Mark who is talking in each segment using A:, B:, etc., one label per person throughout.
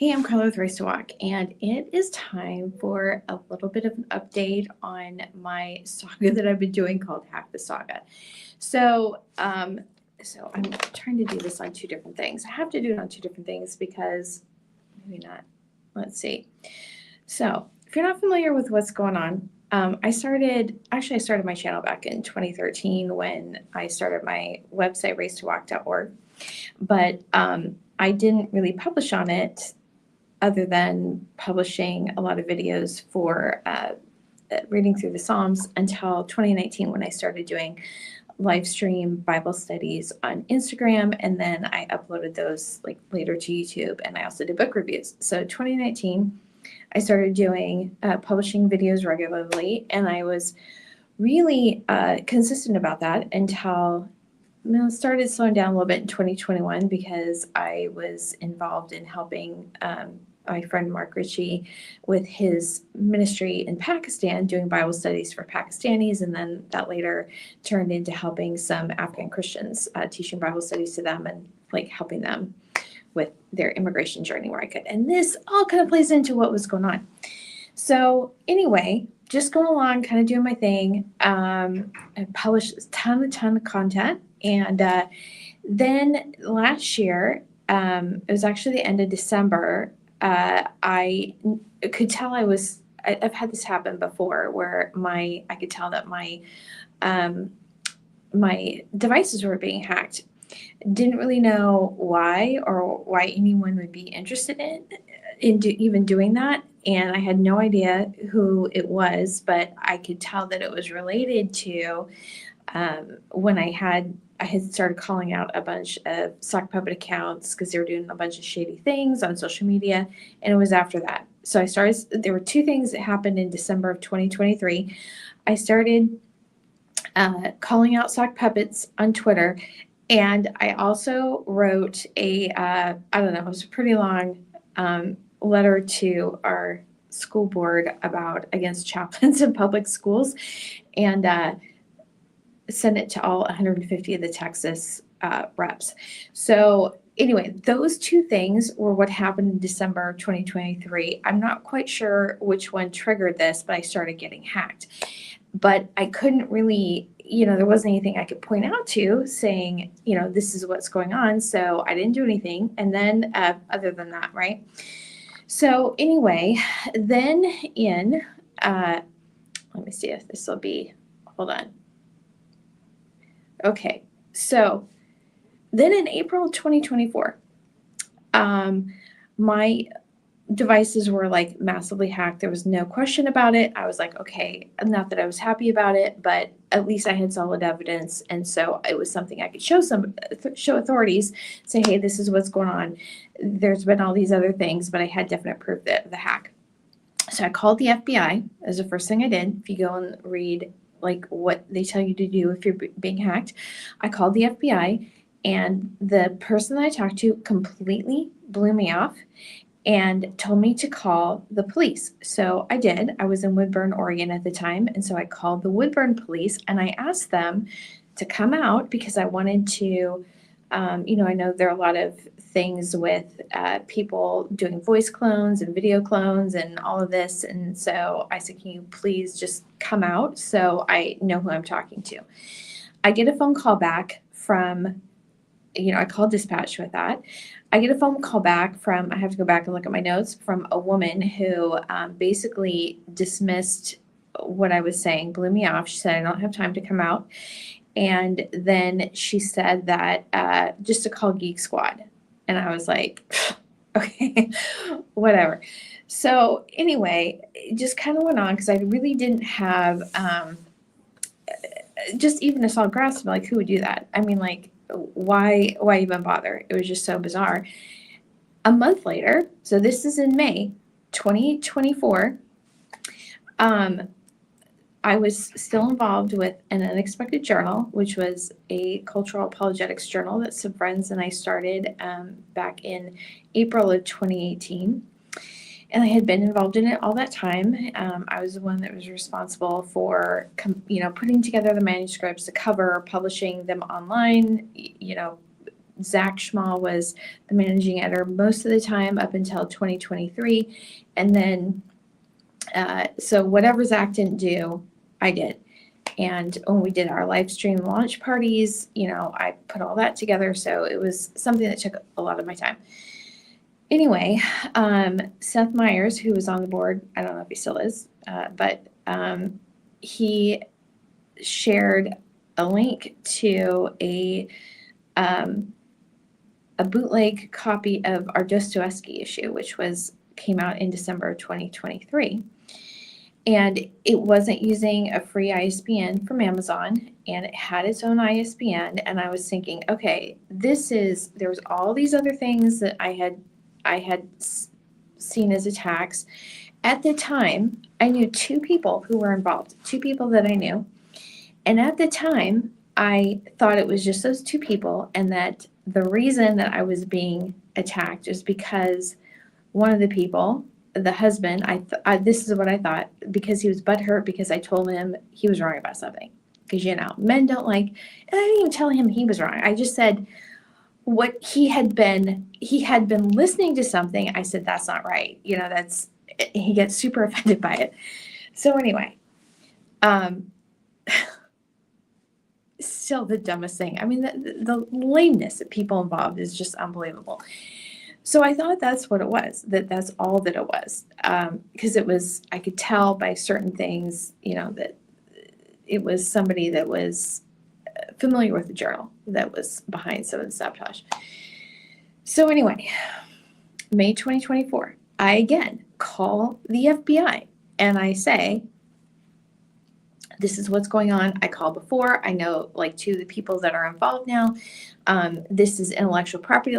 A: Hey, I'm Carla with Race to Walk, and it is time for a little bit of an update on my saga that I've been doing called Hack the Saga. So I'm trying to do this on two different things. I have to do it on two different things because maybe not. Let's see. So if you're not familiar with what's going on, I started my channel back in 2013 when I started my website, racetowalk.org, but I didn't really publish on it other than publishing a lot of videos for reading through the Psalms until 2019 when I started doing live stream Bible studies on Instagram, and then I uploaded those like later to YouTube, and I also did book reviews. So 2019, I started doing publishing videos regularly, and I was really consistent about that until started slowing down a little bit in 2021 because I was involved in helping my friend Mark Ritchie with his ministry in Pakistan, doing Bible studies for Pakistanis, and then that later turned into helping some Afghan Christians, teaching Bible studies to them and like helping them with their immigration journey where I could. And this all kind of plays into what was going on. So anyway, just going along, kind of doing my thing. I published a ton of content. And then last year, it was actually the end of December, I could tell I've had this happen before where I could tell that my devices were being hacked. Didn't really know why or why anyone would be interested in even doing that. And I had no idea who it was, but I could tell that it was related to when I had started calling out a bunch of sock puppet accounts because they were doing a bunch of shady things on social media, and it was after that. So there were two things that happened in December of 2023. I started calling out sock puppets on Twitter, and I also wrote it was a pretty long letter to our school board against chaplains in public schools, and send it to all 150 of the Texas reps. So anyway, those two things were what happened in December of 2023. I'm not quite sure which one triggered this, but I started getting hacked. But I couldn't really, there wasn't anything I could point out to saying, this is what's going on. So I didn't do anything. And then other than that, right? So anyway, then let me see if this will be, hold on. Okay, so then in April 2024, my devices were like massively hacked. There was no question about it. I was like, okay, not that I was happy about it, but at least I had solid evidence. And so it was something I could show authorities, say, hey, this is what's going on. There's been all these other things, but I had definite proof that the hack. So I called the FBI as the first thing I did. If you go and read like what they tell you to do if you're being hacked, I called the FBI, and the person that I talked to completely blew me off and told me to call the police. So I did. I was in Woodburn, Oregon at the time, and so I called the Woodburn police and I asked them to come out because I wanted to, I know there are a lot of things with people doing voice clones and video clones and all of this. And so I said, can you please just come out so I know who I'm talking to? I get a phone call back from, I called dispatch with that. I get a phone call back from, I have to go back and look at my notes, from a woman who basically dismissed what I was saying, blew me off. She said, I don't have time to come out. And then she said that just to call Geek Squad. And I was like, okay, whatever. So anyway, it just kind of went on because I really didn't have just even a solid grasp of like, who would do that? I mean, like, why even bother? It was just so bizarre. A month later, so this is in May 2024, I was still involved with an Unexpected Journal, which was a cultural apologetics journal that some friends and I started back in April of 2018. And I had been involved in it all that time. I was the one that was responsible for, putting together the manuscripts, the cover, publishing them online, Zach Schmal was the managing editor most of the time up until 2023. And then, so whatever Zach didn't do, I did. And when we did our live stream launch parties, I put all that together. So it was something that took a lot of my time. Anyway, Seth Meyers, who was on the board, I don't know if he still is, but he shared a link to a bootleg copy of our Dostoevsky issue, which came out in December of 2023. And it wasn't using a free ISBN from Amazon, and it had its own ISBN. And I was thinking, okay, there's all these other things that I had seen as attacks. At the time, I knew two people who were involved, two people that I knew. And at the time, I thought it was just those two people, and that the reason that I was being attacked is because one of the people, the husband, this is what I thought, because he was butthurt because I told him he was wrong about something. Because, men don't like, and I didn't even tell him he was wrong. I just said what he had been listening to something. I said, that's not right. He gets super offended by it. So anyway, still the dumbest thing. I mean, the lameness of people involved is just unbelievable. So I thought that's what it was, that's all that it was. Because I could tell by certain things, that it was somebody that was familiar with the journal that was behind some of the sabotage. So anyway, May 2024, I again call the FBI and I say, this is what's going on. I called before. I know two of the people that are involved now. This is intellectual property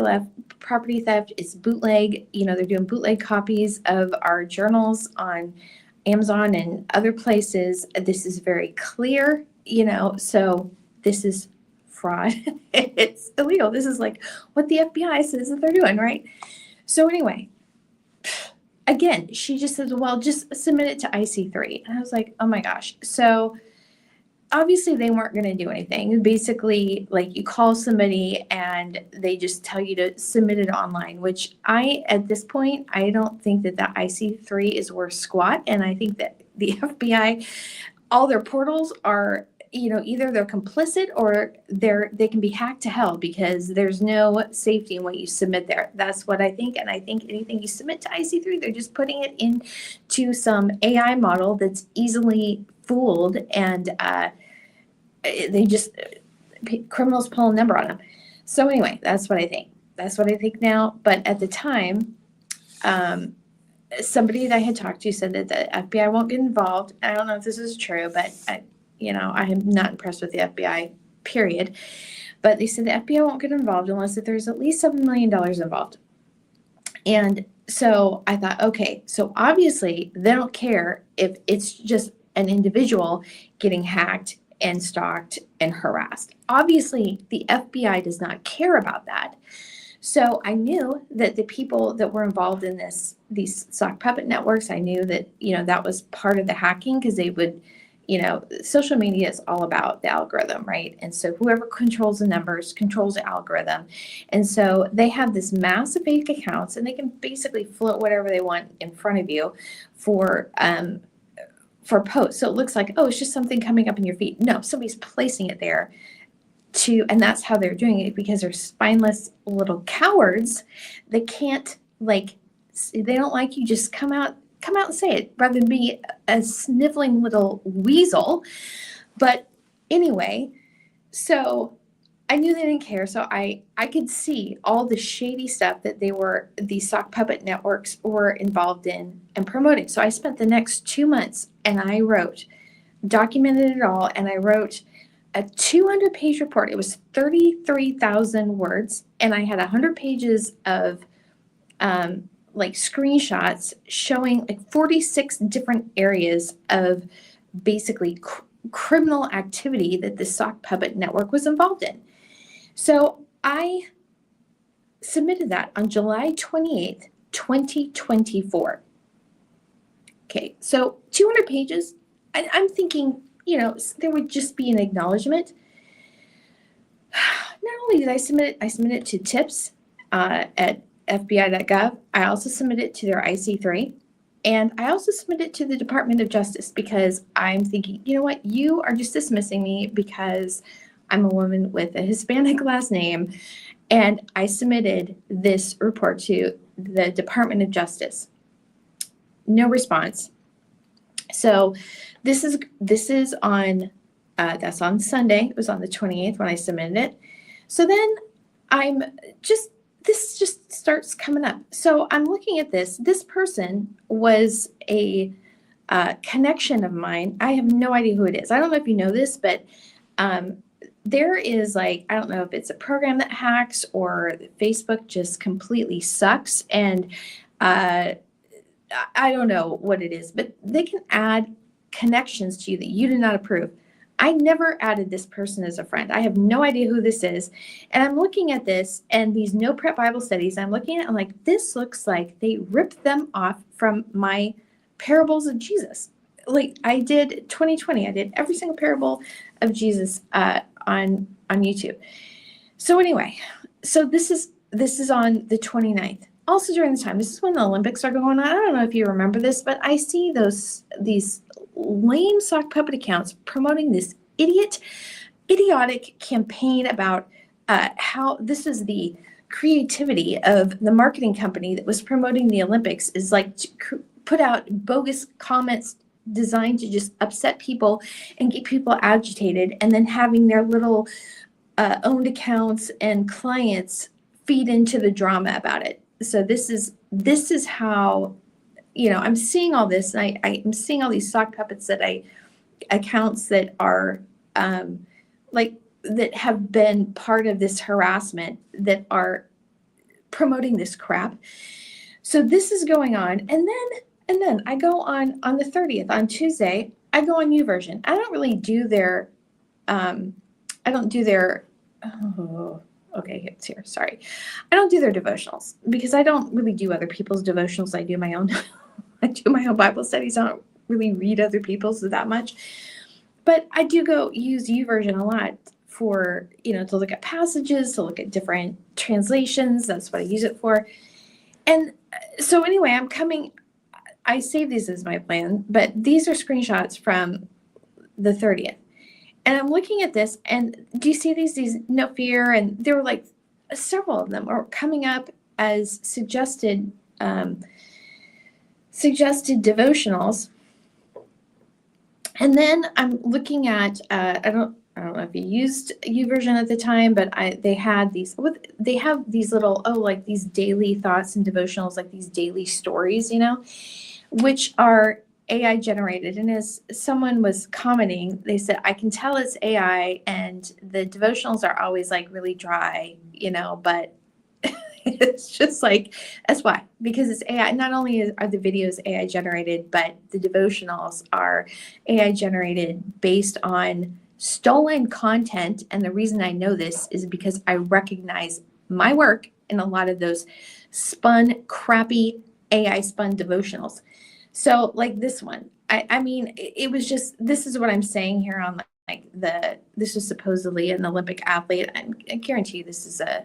A: theft. It's bootleg. They're doing bootleg copies of our journals on Amazon and other places. This is very clear, so this is fraud. It's illegal. This is what the FBI says that they're doing, right? So anyway, again, she just said, well, just submit it to IC3. And I was like, oh my gosh. So obviously they weren't going to do anything. Basically, you call somebody and they just tell you to submit it online, which at this point, I don't think that IC3 is worth squat. And I think that the FBI, all their portals are, either they're complicit or they can be hacked to hell, because there's no safety in what you submit there. That's what I think. And I think anything you submit to IC3, they're just putting it into some AI model that's easily fooled, and criminals pull a number on them. So anyway, that's what I think. That's what I think now. But at the time, somebody that I had talked to said that the FBI won't get involved. I don't know if this is true, but I am not impressed with the FBI, period. But they said the FBI won't get involved unless there's at least $7 million involved. And so I thought, okay, so obviously they don't care if it's just an individual getting hacked and stalked and harassed. Obviously, the FBI does not care about that. So I knew that the people that were involved in these sock puppet networks, I knew that, that was part of the hacking, because they would, social media is all about the algorithm, right? And so whoever controls the numbers controls the algorithm. And so they have this massive fake accounts, and they can basically float whatever they want in front of you for posts. So it looks like, oh, it's just something coming up in your feed. No, somebody's placing it there and that's how they're doing it, because they're spineless little cowards. They can't they don't like you just come out and say it, rather than be a sniveling little weasel. But anyway, so I knew they didn't care. So I could see all the shady stuff that these sock puppet networks were involved in and promoting. So I spent the next 2 months and I documented it all. And I wrote a 200-page report. It was 33,000 words. And I had 100 pages of screenshots showing 46 different areas of basically criminal activity that the sock puppet network was involved in. So I submitted that on July 28th, 2024. Okay, so 200 pages. I'm thinking, there would just be an acknowledgement. Not only did I submit it to tips at FBI.gov, I also submitted it to their IC3. And I also submitted it to the Department of Justice because I'm thinking, you know what, you are just dismissing me because I'm a woman with a Hispanic last name. And I submitted this report to the Department of Justice. No response. So this is on that's on Sunday. It was on the 28th when I submitted it. So then this just starts coming up. So I'm looking at this. This person was a connection of mine. I have no idea who it is. I don't know if you know this, but there is I don't know if it's a program that hacks or Facebook just completely sucks. And I don't know what it is, but they can add connections to you that you did not approve. I never added this person as a friend. I have no idea who this is. And I'm looking at this and these No Prep Bible studies, I'm looking at it, I'm like, this looks like they ripped them off from my parables of Jesus. I did 2020, I did every single parable of Jesus on YouTube. So anyway, so this is on the 29th. Also during the time, this is when the Olympics are going on. I don't know if you remember this, but I see these lame sock puppet accounts promoting this idiotic campaign about how this is the creativity of the marketing company that was promoting the Olympics is to put out bogus comments designed to just upset people and get people agitated, and then having their little owned accounts and clients feed into the drama about it. So this is how, I'm seeing all this, and I'm seeing all these sock puppets accounts that are that have been part of this harassment that are promoting this crap. So this is going on, and then I go on the 30th on Tuesday. I go on YouVersion. I don't really do their. Oh, okay, it's here. Sorry. I don't do their devotionals because I don't really do other people's devotionals. I do my own. I do my own Bible studies. I don't really read other people's that much. But I do go use YouVersion a lot for, to look at passages, to look at different translations. That's what I use it for. And so anyway, I save these as my plan, but these are screenshots from the 30th. And I'm looking at this, and do you see these No Fear? And there were several of them are coming up as suggested devotionals. And then I'm looking at I don't know if you used YouVersion at the time, but they have these little these daily thoughts and devotionals, like these daily stories, which are AI generated. And as someone was commenting, they said, I can tell it's AI, and the devotionals are always really dry, but it's just that's why, because it's AI. Not only are the videos AI generated, but the devotionals are AI generated based on stolen content. And the reason I know this is because I recognize my work in a lot of those crappy AI spun devotionals. So this one, I mean, it was just, this is what I'm saying here on this is supposedly an Olympic athlete. I guarantee you this is a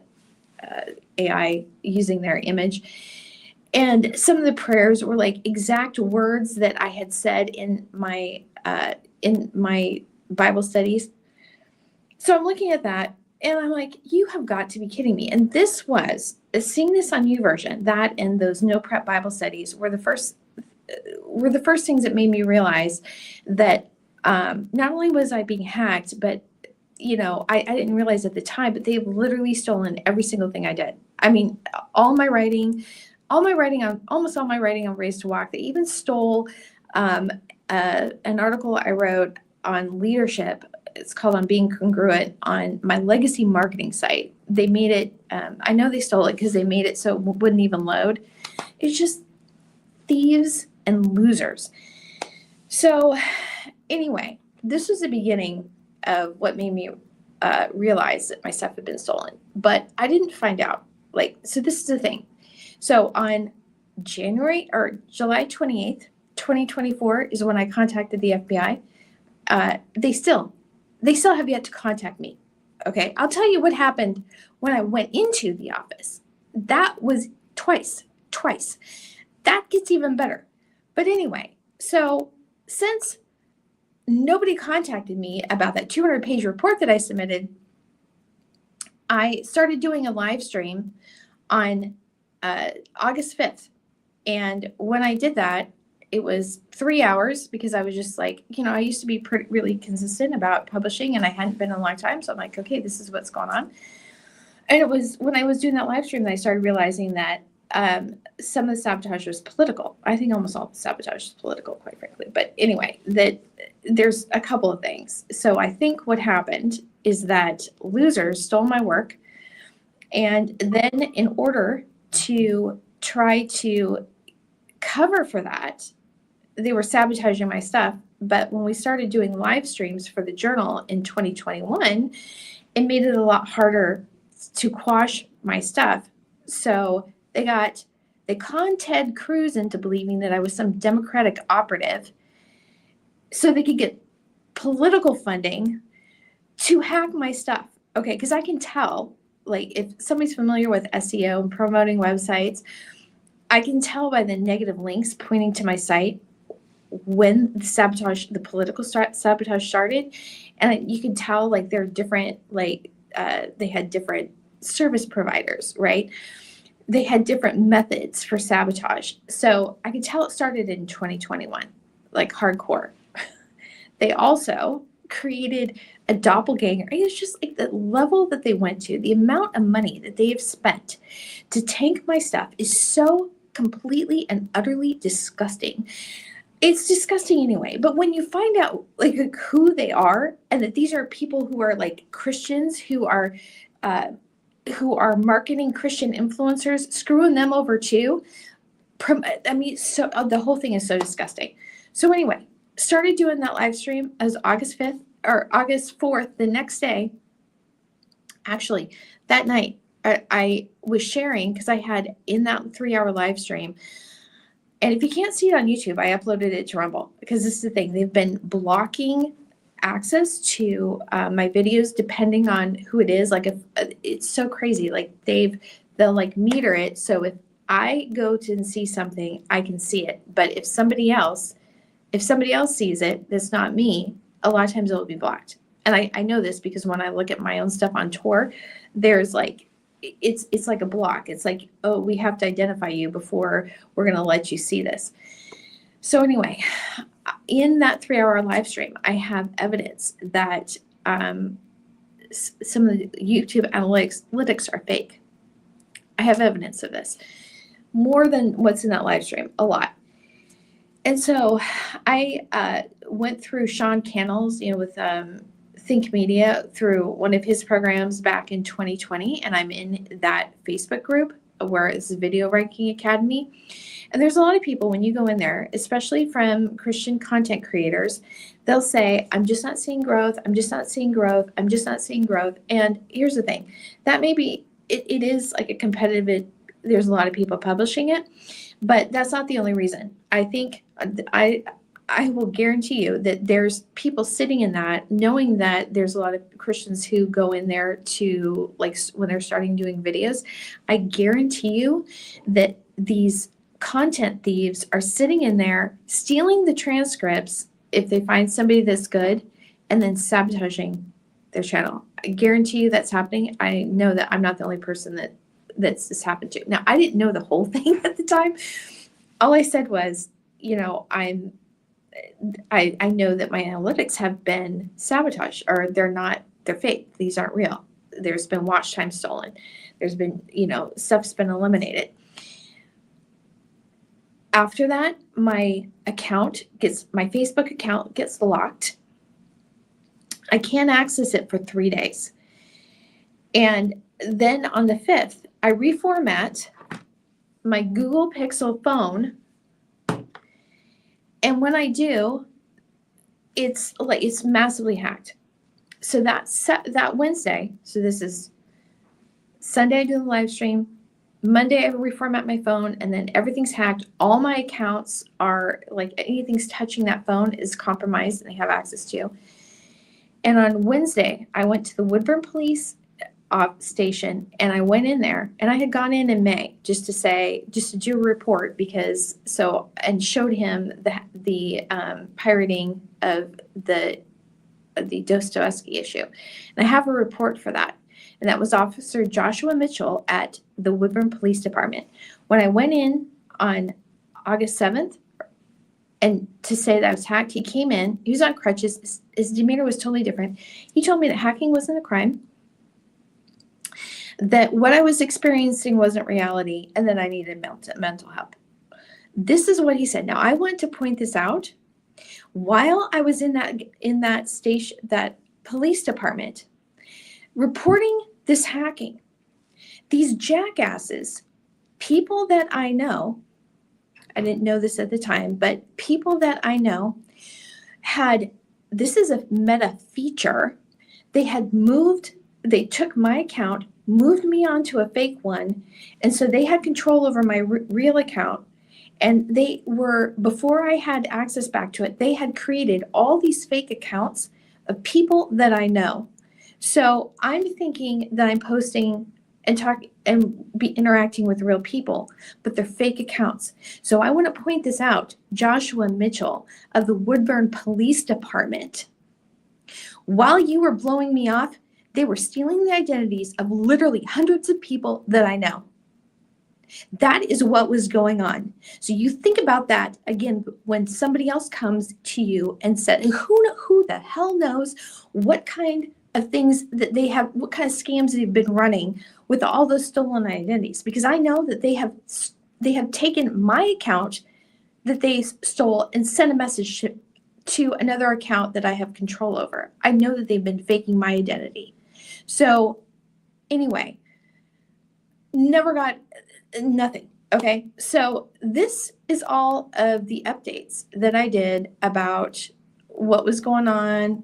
A: AI using their image. And some of the prayers were exact words that I had said in my Bible studies. So I'm looking at that, and I'm like, you have got to be kidding me. And this was, seeing this on YouVersion, that and those No Prep Bible studies were the first things that made me realize that not only was I being hacked, but I didn't realize at the time, but they've literally stolen every single thing I did. I mean, almost all my writing on Raised to Walk. They even stole an article I wrote on leadership. It's called On Being Congruent, on my legacy marketing site. They made it, I know they stole it because they made it so it wouldn't even load. It's just thieves and losers. So anyway, this was the beginning of what made me realize that my stuff had been stolen. But I didn't find out. So this is the thing. So on July 28th, 2024 is when I contacted the FBI. They still have yet to contact me. Okay. I'll tell you what happened when I went into the office. That was twice. That gets even better. But anyway, so since nobody contacted me about that 200-page report that I submitted, I started doing a live stream on August 5th. And when I did that, it was 3 hours because I was just like, I used to be really consistent about publishing and I hadn't been in a long time. So I'm like, okay, this is what's going on. And it was when I was doing that live stream that I started realizing that some of the sabotage was political. I think almost all the sabotage is political, quite frankly. But anyway, that there's a couple of things. So I think what happened is that losers stole my work. And then in order to try to cover for that, they were sabotaging my stuff. But when we started doing live streams for the journal in 2021, it made it a lot harder to quash my stuff. So they conned Ted Cruz into believing that I was some Democratic operative so they could get political funding to hack my stuff. Okay, because I can tell, like, if somebody's familiar with SEO and promoting websites, I can tell by the negative links pointing to my site when the political sabotage started. And you can tell, like, they're different, like, they had different service providers, right? They had different methods for sabotage. So I could tell it started in 2021, like hardcore. They also created a doppelganger. It's just like the level that they went to, the amount of money that they have spent to tank my stuff is so completely and utterly disgusting. It's disgusting anyway, but when you find out like who they are and that these are people who are like Christians who are marketing Christian influencers, screwing them over too. I mean, so the whole thing is so disgusting. So anyway, started doing that live stream as August 5th or August 4th, the next day. Actually, that night I was sharing because I had in that 3-hour live stream. And if you can't see it on YouTube, I uploaded it to Rumble because this is the thing. They've been blocking access to my videos depending on who it is. Like, if it's so crazy, like they'll like meter it. So if I go to and see something, I can see it. But if somebody else sees it, that's not me, a lot of times it will be blocked. And I know this because when I look at my own stuff on Tor, there's like, it's like a block. It's like, oh, we have to identify you before we're going to let you see this. So anyway, in that 3-hour live stream, I have evidence that some of the YouTube analytics are fake. I have evidence of this. More than what's in that live stream, a lot. And so I went through Sean Cannell's, with Think Media through one of his programs back in 2020, and I'm in that Facebook group where it's Video Ranking Academy. And there's a lot of people when you go in there, especially from Christian content creators, they'll say, I'm just not seeing growth. I'm just not seeing growth. I'm just not seeing growth. And here's the thing, that maybe it is like a competitive, there's a lot of people publishing it, but that's not the only reason. I think I will guarantee you that there's people sitting in that knowing that there's a lot of Christians who go in there to, like, when they're starting doing videos, I guarantee you that these content thieves are sitting in there stealing the transcripts if they find somebody that's good and then sabotaging their channel. I guarantee you that's happening. I know that I'm not the only person that's this happened to. Now, I didn't know the whole thing at the time. All I said was, I know that my analytics have been sabotaged, or they're fake. These aren't real. There's been watch time stolen. There's been, stuff's been eliminated. After that, my Facebook account gets locked. I can't access it for 3 days. And then on the 5th, I reformat my Google Pixel phone. And when I do, it's massively hacked. So that Wednesday, so this is Sunday, I do the live stream. Monday, I reformat my phone, and then everything's hacked. All my accounts are, like, anything's touching that phone is compromised and they have access to. And on Wednesday, I went to the Woodburn Police station, and I went in there, and I had gone in May just to do a report and showed him the pirating of the Dostoevsky issue. And I have a report for that. And that was Officer Joshua Mitchell at the Woodburn Police Department. When I went in on August 7th, and to say that I was hacked, he came in, he was on crutches, his demeanor was totally different. He told me that hacking wasn't a crime, that what I was experiencing wasn't reality, and that I needed mental help. This is what he said. Now, I want to point this out. While I was in that station, that police department, reporting this hacking, these jackasses, people that I know, I didn't know this at the time, but people that I know this is a meta feature. They took my account, moved me onto a fake one, and so they had control over my real account. And before I had access back to it, they had created all these fake accounts of people that I know. So I'm thinking that I'm posting and talking and be interacting with real people, but they're fake accounts. So I want to point this out. Joshua Mitchell of the Woodburn Police Department, while you were blowing me off, they were stealing the identities of literally hundreds of people that I know. That is what was going on. So you think about that again when somebody else comes to you and said, who the hell knows what kind of things that they have, what kind of scams they've been running with all those stolen identities. Because I know that they have taken my account that they stole and sent a message to another account that I have control over. I know that they've been faking my identity. So anyway, never got nothing. Okay. So this is all of the updates that I did about what was going on,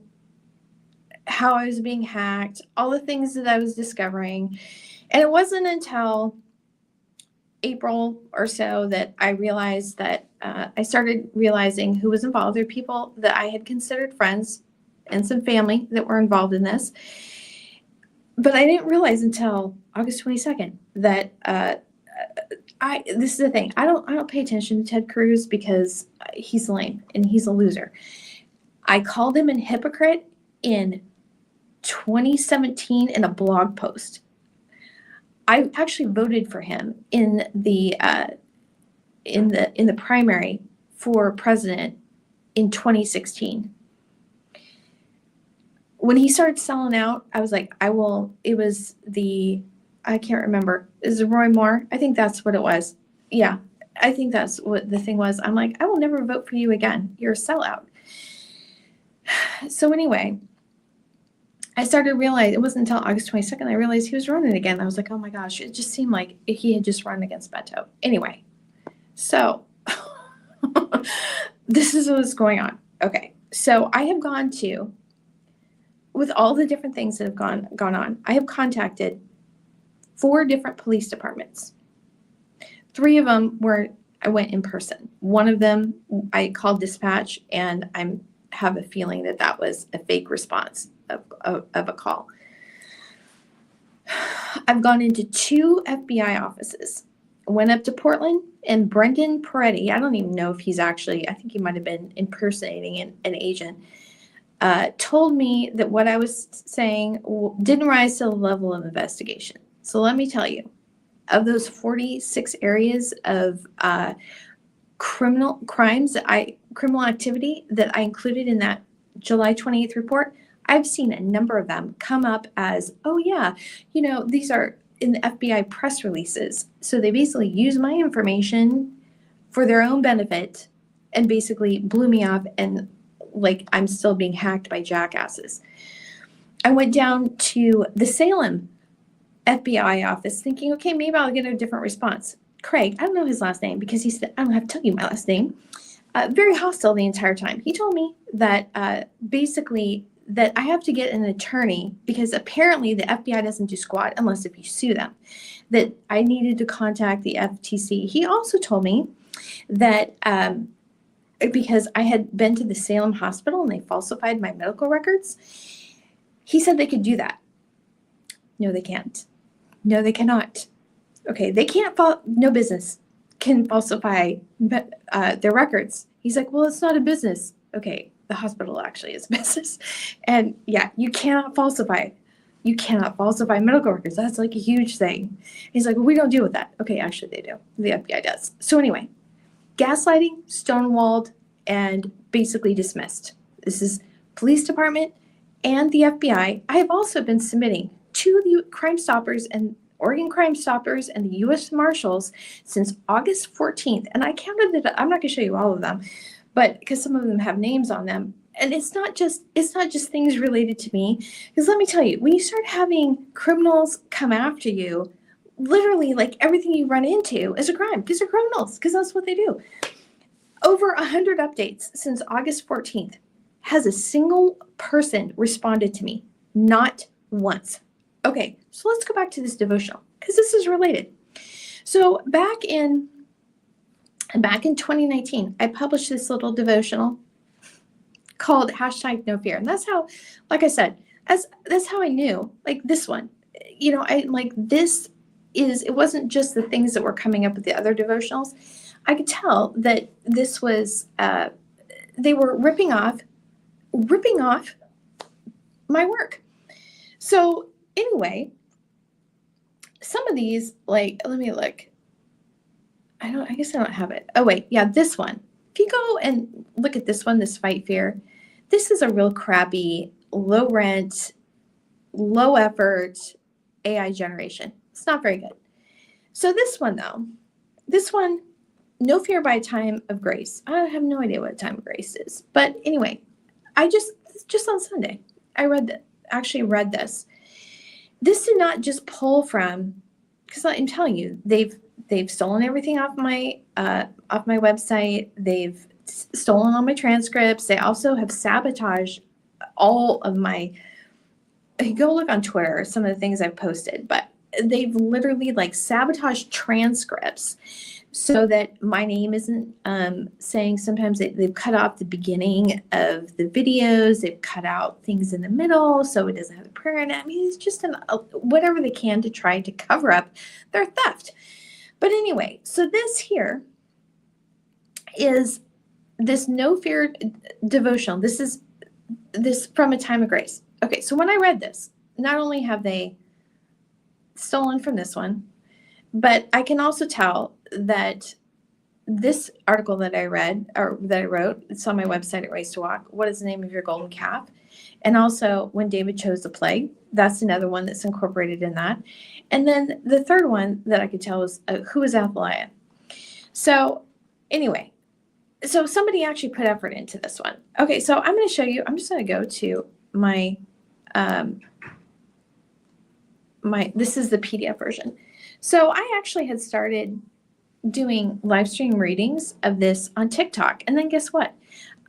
A: how I was being hacked, all the things that I was discovering. And it wasn't until April or so that I realized that I started realizing who was involved. There were people that I had considered friends and some family that were involved in this. But I didn't realize until August 22nd that this is the thing. I don't pay attention to Ted Cruz because he's lame and he's a loser. I called him a hypocrite in 2017 in a blog post. I actually voted for him in the primary for president in 2016. When he started selling out, I was like, I can't remember. Is it Roy Moore? I think that's what it was. Yeah, I think that's what the thing was. I'm like, I will never vote for you again. You're a sellout. So anyway, I started realizing, it wasn't until August 22nd, I realized he was running again. I was like, oh my gosh, it just seemed like he had just run against Beto. Anyway, so this is what's going on. Okay, so I have gone to, with all the different things that have gone on, I have contacted 4 different police departments. 3 of them I went in person. One of them I called dispatch, and I have a feeling that was a fake response of a call. I've gone into 2 FBI offices. Went up to Portland, and Brendan Peretti, I don't even know if he's actually, I think he might have been impersonating an agent, told me that what I was saying didn't rise to the level of investigation. So let me tell you, of those 46 areas of criminal activity that I included in that July 28th report, I've seen a number of them come up as, oh yeah, these are in the FBI press releases. So they basically use my information for their own benefit and basically blew me off, and like I'm still being hacked by jackasses. I went down to the Salem FBI office thinking, okay, maybe I'll get a different response. Craig, I don't know his last name because he said, I don't have to tell you my last name. Very hostile the entire time. He told me that basically that I have to get an attorney because apparently the FBI doesn't do squat unless if you sue them, that I needed to contact the FTC. He also told me that because I had been to the Salem hospital and they falsified my medical records, He said they could do that. No, they can't. No, they cannot. Okay, they can't, no business can falsify their records. He's like, well, it's not a business. Okay, the hospital actually is a business. And yeah, you cannot falsify. You cannot falsify medical records. That's like a huge thing. He's like, well, we don't deal with that. Okay, actually they do. The FBI does. So anyway, gaslighting, stonewalled, and basically dismissed. This is police department and the FBI. I have also been submitting to the Crime Stoppers and Oregon Crime Stoppers and the U.S. Marshals since August 14th. And I counted it. I'm not going to show you all of them, but because some of them have names on them. And it's not just things related to me. Because let me tell you, when you start having criminals come after you, literally like everything you run into is a crime because they're criminals, because that's what they do. Over 100 updates since August 14th. Has a single person responded to me? Not once. Okay, so let's go back to this devotional because this is related. So back in 2019, I published this little devotional called #NoFear. And that's how, like I said, that's how I knew, like this one, I like this it wasn't just the things that were coming up with the other devotionals. I could tell that this was, they were ripping off my work. So anyway, some of these, like, let me look. I guess I don't have it. Oh wait, yeah, this one. If you go and look at this one, this Fight Fear, this is a real crappy, low rent, low effort AI generation. It's not very good. So this one though, No Fear by Time of Grace. I have no idea what Time of Grace is. But anyway, I just on Sunday, I actually read this. This did not just pull from, because I'm telling you, they've stolen everything off my website. They've stolen all my transcripts. They also have sabotaged all of my, go look on Twitter, some of the things I've posted, but they've literally like sabotaged transcripts so that my name isn't saying. Sometimes they've cut off the beginning of the videos. They've cut out things in the middle so it doesn't have the prayer in it. I mean, it's just whatever they can to try to cover up their theft. But anyway, so this here is this No Fear devotional. This is from A Time of Grace. Okay, so when I read this, not only have they stolen from this one, but I can also tell that this article that I read, or that I wrote, it's on my website at Race to Walk, What is the Name of Your Golden Calf? And also When David Chose the Plague. That's another one that's incorporated in that. And then the third one that I could tell is Who is Athaliah? So anyway, so somebody actually put effort into this one. Okay, so I'm going to show you, I'm just going to go to my, this is the PDF version. So I actually had started doing live stream readings of this on TikTok. And then guess what?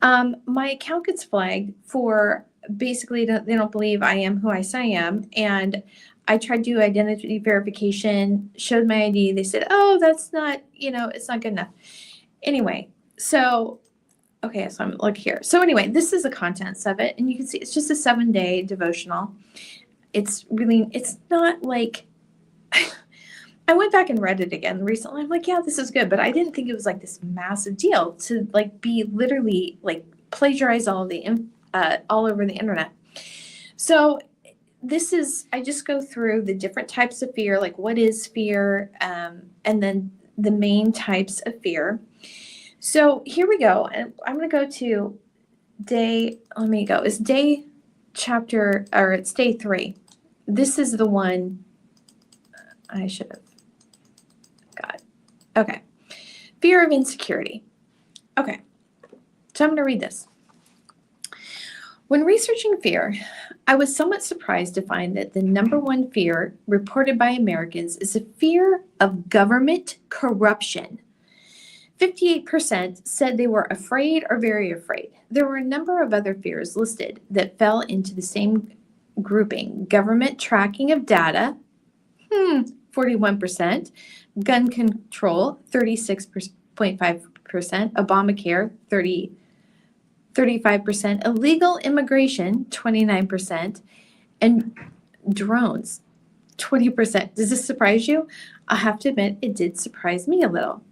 A: My account gets flagged for basically they don't believe I am who I say I am. And I tried to do identity verification, showed my ID. They said, oh, that's not, it's not good enough. Anyway, so, okay, so I'm look here. So anyway, this is the contents of it. And you can see it's just a 7-day devotional. It's not like, I went back and read it again recently. I'm like, yeah, this is good. But I didn't think it was like this massive deal to like be literally like plagiarize all over the internet. So this is, I just go through the different types of fear, like what is fear, and then the main types of fear. So here we go. And I'm going to go to it's day 3. This is the one I should have got. Okay. Fear of insecurity. Okay. So I'm going to read this. When researching fear, I was somewhat surprised to find that the number one fear reported by Americans is a fear of government corruption. 58% said they were afraid or very afraid. There were a number of other fears listed that fell into the same grouping. Government tracking of data, 41%. Gun control, 36.5%. Obamacare, 35%. Illegal immigration, 29%. And drones, 20%. Does this surprise you? I have to admit, it did surprise me a little.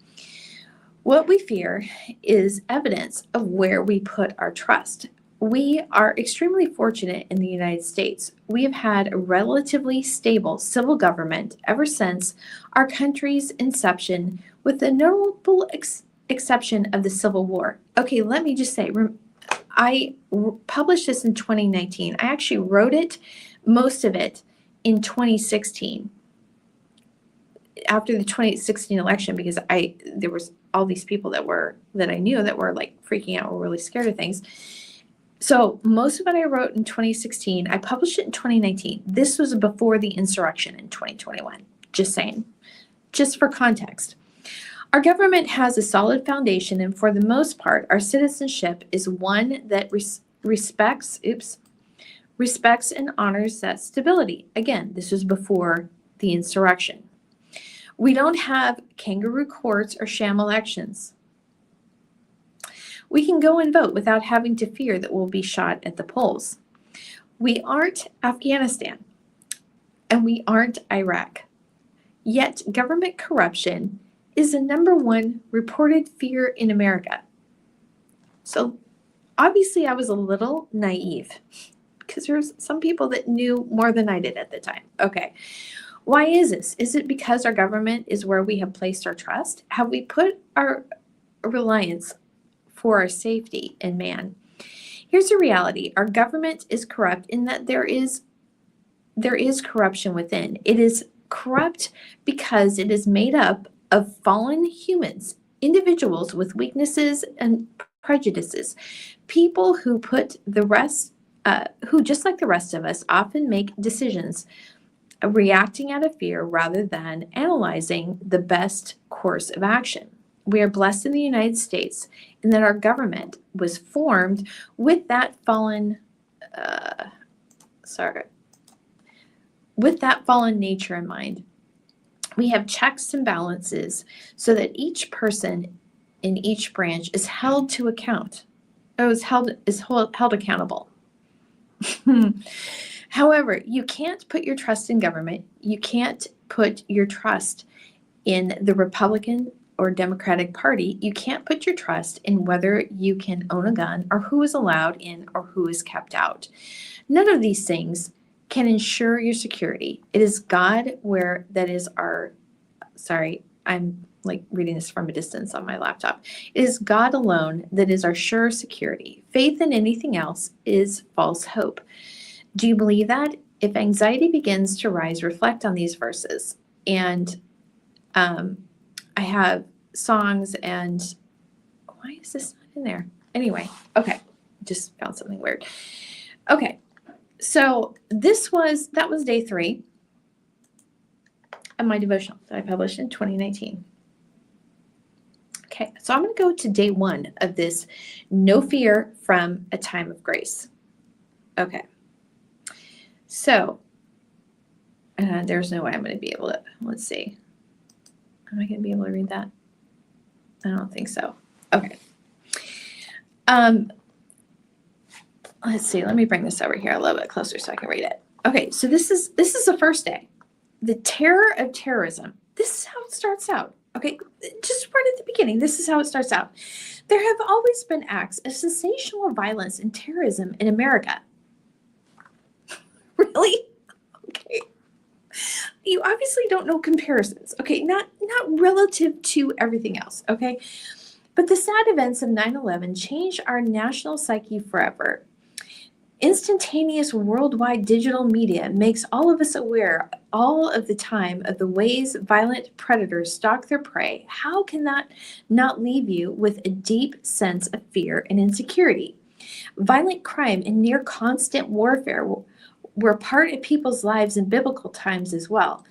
A: What we fear is evidence of where we put our trust. We are extremely fortunate in the United States. We have had a relatively stable civil government ever since our country's inception, with the notable exception of the Civil War. Okay, let me just say, I published this in 2019. I actually wrote it, most of it, in 2016 after the 2016 election, because there was all these people that I knew that were like freaking out, were really scared of things. So most of what I wrote in 2016, I published it in 2019. This was before the insurrection in 2021. Just saying, just for context. Our government has a solid foundation, and for the most part, our citizenship is one that respects and honors that stability. Again, this was before the insurrection. We don't have kangaroo courts or sham elections. We can go and vote without having to fear that we'll be shot at the polls. We aren't Afghanistan, and we aren't Iraq. Yet government corruption is the #1 reported fear in America. So obviously I was a little naive because there's some people that knew more than I did at the time. Okay. Why is this? Is it because our government is where we have placed our trust? Have we put our reliance for our safety in man? Here's the reality. Our government is corrupt in that there is corruption within. It is corrupt because it is made up of fallen humans, individuals with weaknesses and prejudices, people who who, just like the rest of us, often make decisions reacting out of fear rather than analyzing the best course of action. We are blessed in the United States in that our government was formed with that fallen nature in mind. We have checks and balances so that each person in each branch is held to account. Is held accountable. However, you can't put your trust in government. You can't put your trust in the Republican or Democratic Party. You can't put your trust in whether you can own a gun or who is allowed in or who is kept out. None of these things can ensure your security. It is God I'm like reading this from a distance on my laptop. It is God alone that is our sure security. Faith in anything else is false hope. Do you believe that? If anxiety begins to rise, reflect on these verses. And I have songs, and why is this not in there? Anyway, okay, just found something weird. Okay, so that was day 3 of my devotional that I published in 2019. Okay, so I'm going to go to day 1 of this No Fear from a Time of Grace. Okay, so there's no way I'm going to be able to, let's see. Am I going to be able to read that? I don't think so. Okay. Let's see. Let me bring this over here a little bit closer so I can read it. Okay, so this is the first day. The terror of terrorism. This is how it starts out. Okay, just right at the beginning, this is how it starts out. There have always been acts of sensational violence and terrorism in America. Really? Okay. You obviously don't know comparisons. Okay, not relative to everything else. Okay, but the sad events of 9/11 changed our national psyche forever. Instantaneous worldwide digital media makes all of us aware all of the time of the ways violent predators stalk their prey. How can that not leave you with a deep sense of fear and insecurity? Violent crime and near constant warfare were part of people's lives in biblical times as well.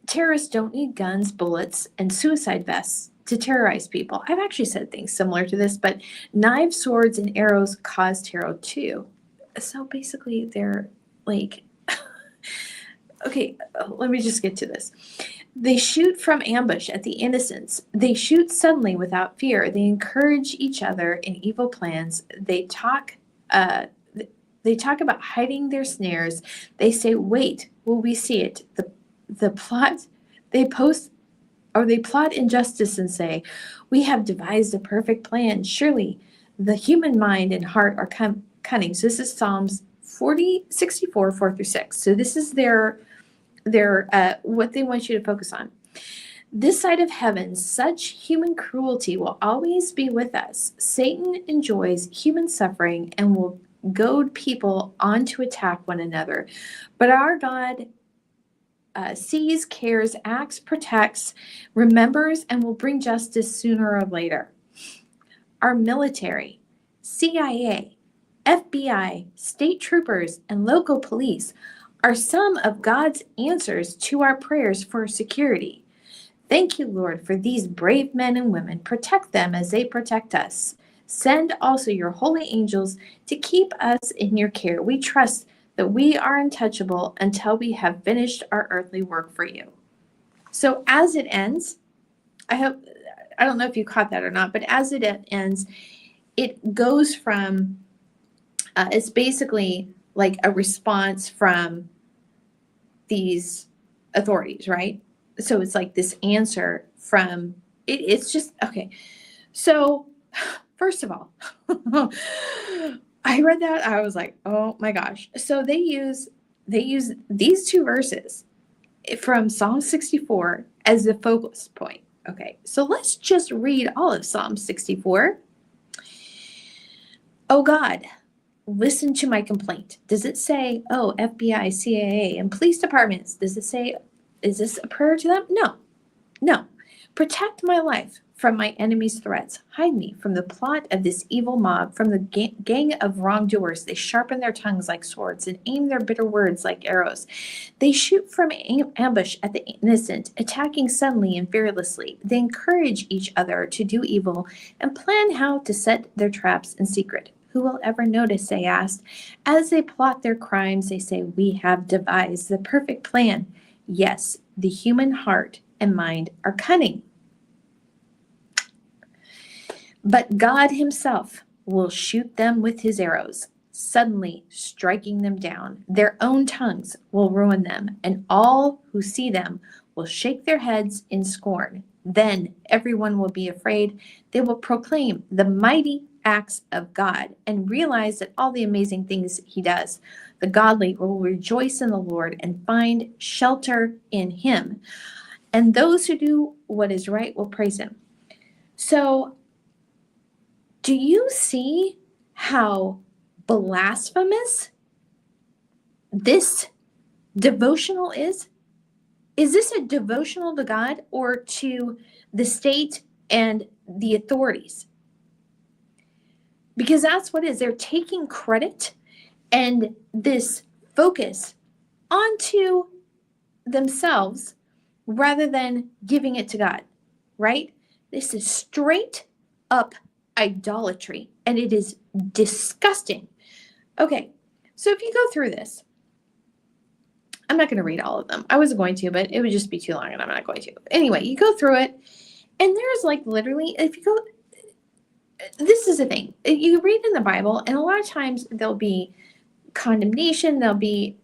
A: Terrorists don't need guns, bullets, and suicide vests to terrorize people. I've actually said things similar to this, but knives, swords, and arrows cause terror too. So basically they're like, okay, let me just get to this. They shoot from ambush at the innocents. They shoot suddenly without fear. They encourage each other in evil plans. They talk They talk about hiding their snares. They say, wait, will we see it? The plot, they post or they plot injustice and say, we have devised a perfect plan. Surely the human mind and heart are cunning. So this is Psalms 64, 4 through 6. So this is their what they want you to focus on. This side of heaven, such human cruelty will always be with us. Satan enjoys human suffering and will goad people on to attack one another. But our God sees, cares, acts, protects, remembers, and will bring justice sooner or later. Our military, CIA, FBI, state troopers, and local police are some of God's answers to our prayers for security. Thank you, Lord, for these brave men and women. Protect them as they protect us. Send also your holy angels to keep us in your care. We trust that we are untouchable until we have finished our earthly work for you. So as it ends, I don't know if you caught that or not, but as it ends, it goes from, it's basically like a response from these authorities, right? So it's like this answer from, it's just, okay. So first of all, I read that, I was like, oh my gosh. So they use these two verses from Psalm 64 as the focus point. Okay, so let's just read all of Psalm 64. Oh God, listen to my complaint. Does it say, oh, FBI, CIA, and police departments? Does it say, is this a prayer to them? No. Protect my life from my enemy's threats. Hide me from the plot of this evil mob, from the gang of wrongdoers. They sharpen their tongues like swords and aim their bitter words like arrows. They shoot from ambush at the innocent, attacking suddenly and fearlessly. They encourage each other to do evil and plan how to set their traps in secret. Who will ever notice, they asked. As they plot their crimes, they say, we have devised the perfect plan. Yes, the human heart and mind are cunning. But God himself will shoot them with his arrows, suddenly striking them down. Their own tongues will ruin them, and all who see them will shake their heads in scorn. Then everyone will be afraid. They will proclaim the mighty acts of God and realize that all the amazing things he does. The godly will rejoice in the Lord and find shelter in him. And those who do what is right will praise him. So, do you see how blasphemous this devotional is? Is this a devotional to God or to the state and the authorities? Because that's what it is. They're taking credit and this focus onto themselves rather than giving it to God, right? This is straight up idolatry, and it is disgusting. Okay, so if you go through this, I'm not going to read all of them. I was going to, but it would just be too long, and I'm not going to. Anyway, you go through it, and there's like literally, if you go, this is the thing. You read in the Bible, and a lot of times there'll be condemnation, there'll be,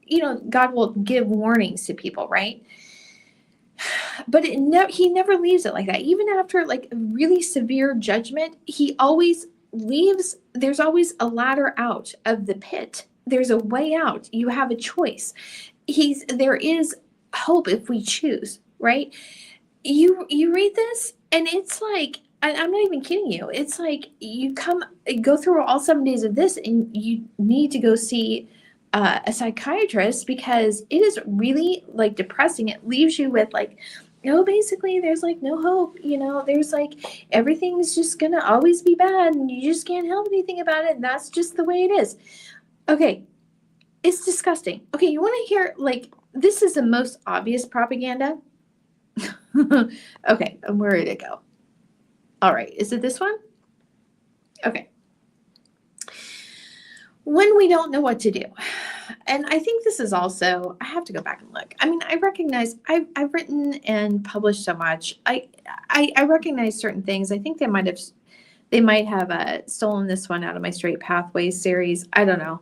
A: God will give warnings to people, right? But he never leaves it like that. Even after like a really severe judgment, he always leaves, there's always a ladder out of the pit. There's a way out. You have a choice. There is hope if we choose, right? You read this and it's like, I'm not even kidding you. It's like you go through all 7 days of this and you need to go see a psychiatrist because it is really like depressing. It leaves you with like, basically there's like no hope, there's like everything's just gonna always be bad and you just can't help anything about it. And that's just the way it is. Okay, it's disgusting. Okay, you want to hear like, this is the most obvious propaganda. Okay, and where did it go? All right, is it this one? Okay. When we don't know what to do. And I think this is also, I have to go back and look. I mean, I recognize I've written and published so much. I recognize certain things. I think they might have stolen this one out of my Straight Pathways series. I don't know.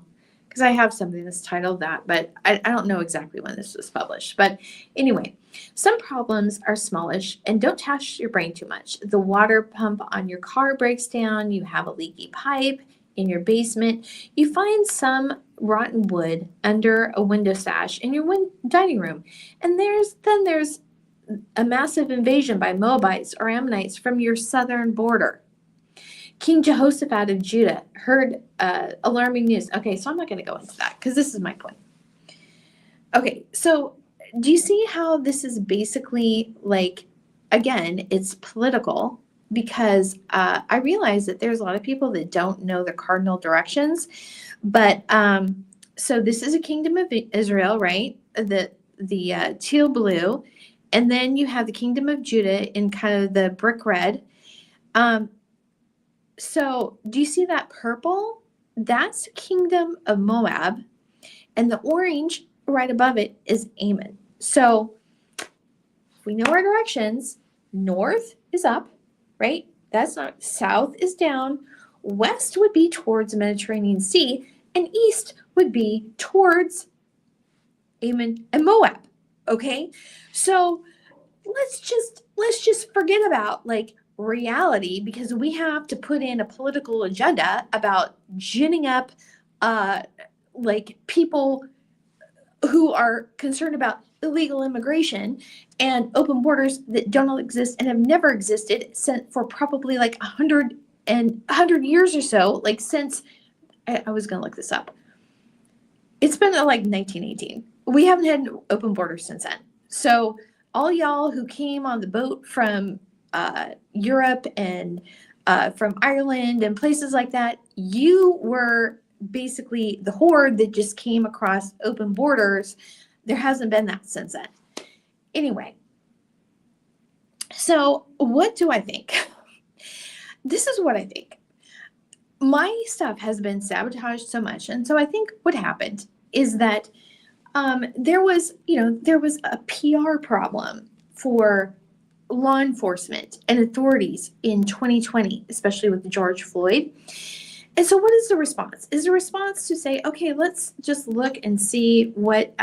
A: because I have something that's titled that, but I don't know exactly when this was published. But anyway, some problems are smallish and don't tax your brain too much. The water pump on your car breaks down, you have a leaky pipe in your basement, you find some rotten wood under a window sash in your dining room, and there's a massive invasion by Moabites or Ammonites from your southern border. King Jehoshaphat of Judah heard alarming news. Okay, so I'm not going to go into that because this is my point. Okay, so do you see how this is basically like, again, it's political, because I realize that there's a lot of people that don't know the cardinal directions. But so this is a kingdom of Israel, right? The teal blue. And then you have the kingdom of Judah in kind of the brick red. So do you see that purple? That's kingdom of Moab. And the orange right above it is Ammon. So if we know our directions, north is up, right? That's not, south is down. West would be towards the Mediterranean Sea, and east would be towards Ammon and Moab. Okay? So let's just forget about like reality, because we have to put in a political agenda about ginning up like people who are concerned about illegal immigration and open borders that don't exist and have never existed for probably like 100 years or so, like since I was going to look this up. It's been like 1918. We haven't had an open border since then. So all y'all who came on the boat from Europe and from Ireland and places like that, you were basically the horde that just came across open borders. There hasn't been that since then. Anyway, so what do I think? This is what I think. My stuff has been sabotaged so much. And so I think what happened is that there was a PR problem for law enforcement and authorities in 2020, especially with George Floyd. And so what is the response? Is the response to say, okay, let's just look and see what,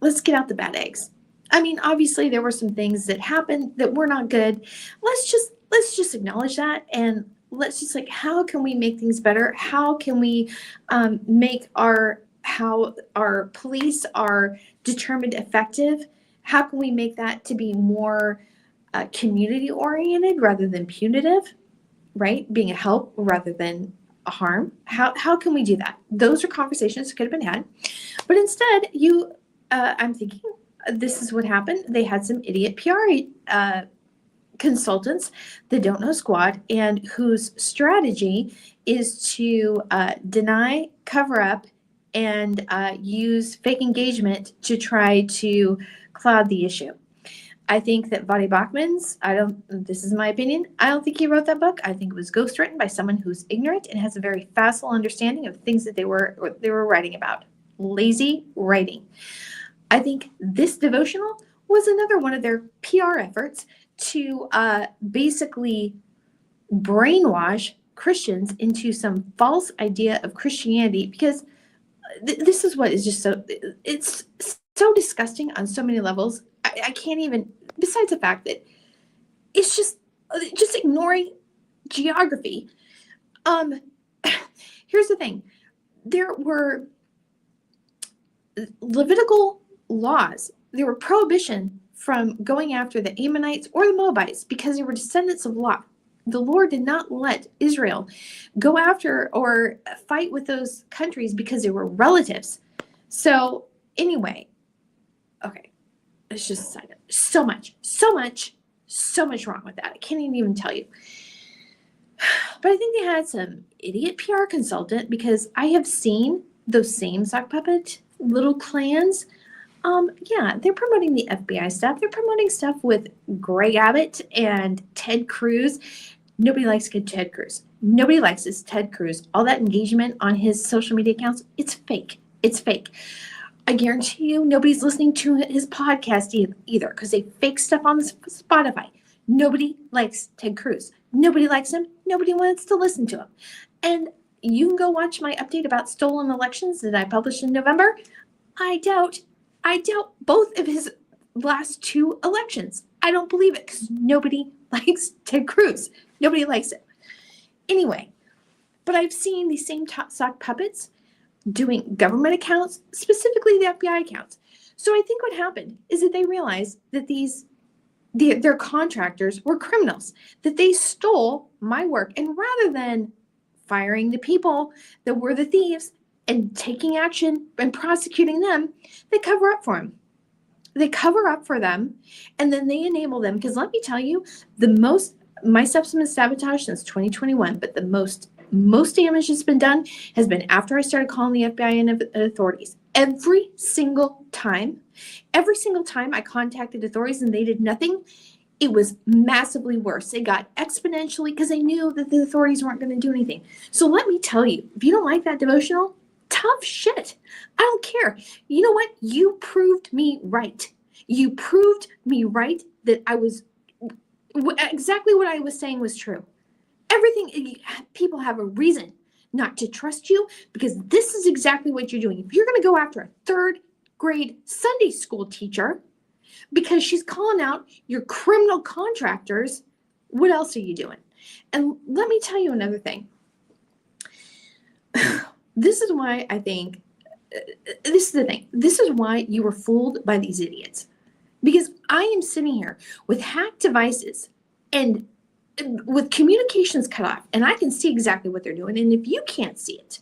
A: let's get out the bad eggs. I mean, obviously there were some things that happened that were not good. Let's just acknowledge that, and let's just like, how can we make things better? How can we make how our police are determined effective? How can we make that to be more community oriented rather than punitive, right? Being a help rather than a harm. How can we do that? Those are conversations that could have been had, but instead I'm thinking this is what happened. They had some idiot PR consultants that don't know squat and whose strategy is to deny, cover up, and use fake engagement to try to cloud the issue. I think that Voddie Bauchman's, this is my opinion, I don't think he wrote that book. I think it was ghostwritten by someone who's ignorant and has a very facile understanding of things that they were writing about. Lazy writing. I think this devotional was another one of their PR efforts to basically brainwash Christians into some false idea of Christianity, because this is what is just it's so disgusting on so many levels. I can't even, besides the fact that it's just ignoring geography. Here's the thing. There were Levitical laws. There were prohibition from going after the Ammonites or the Moabites because they were descendants of Lot. The Lord did not let Israel go after or fight with those countries because they were relatives. So anyway, okay, it's just a side note. So much wrong with that. I can't even tell you. But I think they had some idiot PR consultant, because I have seen those same sock puppet little clans. Yeah, they're promoting the FBI stuff. They're promoting stuff with Greg Abbott and Ted Cruz. Nobody likes good Ted Cruz. Nobody likes this Ted Cruz. All that engagement on his social media accounts, it's fake. It's fake. I guarantee you nobody's listening to his podcast either, because they fake stuff on Spotify. Nobody likes Ted Cruz. Nobody likes him. Nobody wants to listen to him. And you can go watch my update about stolen elections that I published in November. I doubt both of his last 2 elections. I don't believe it because nobody likes Ted Cruz. Nobody likes it. Anyway, but I've seen these same sock puppets doing government accounts, specifically the FBI accounts. So I think what happened is that they realized that their contractors were criminals, that they stole my work. And rather than firing the people that were the thieves and taking action and prosecuting them, they cover up for them. They cover up for them, and then they enable them. Because let me tell you, my stuff's been sabotaged since 2021, but the most damage that's been done has been after I started calling the FBI and authorities. Every single time I contacted authorities and they did nothing, it was massively worse. It got exponentially because they knew that the authorities weren't going to do anything. So let me tell you, if you don't like that devotional, tough shit. I don't care. You know what? You proved me right. You proved me right that I was exactly what I was saying was true. Everything, people have a reason not to trust you because this is exactly what you're doing. If you're going to go after a 3rd grade Sunday school teacher because she's calling out your criminal contractors, what else are you doing? And let me tell you another thing. This is why I think, this is the thing. This is why you were fooled by these idiots. Because I am sitting here with hacked devices and with communications cut off, and I can see exactly what they're doing. And if you can't see it,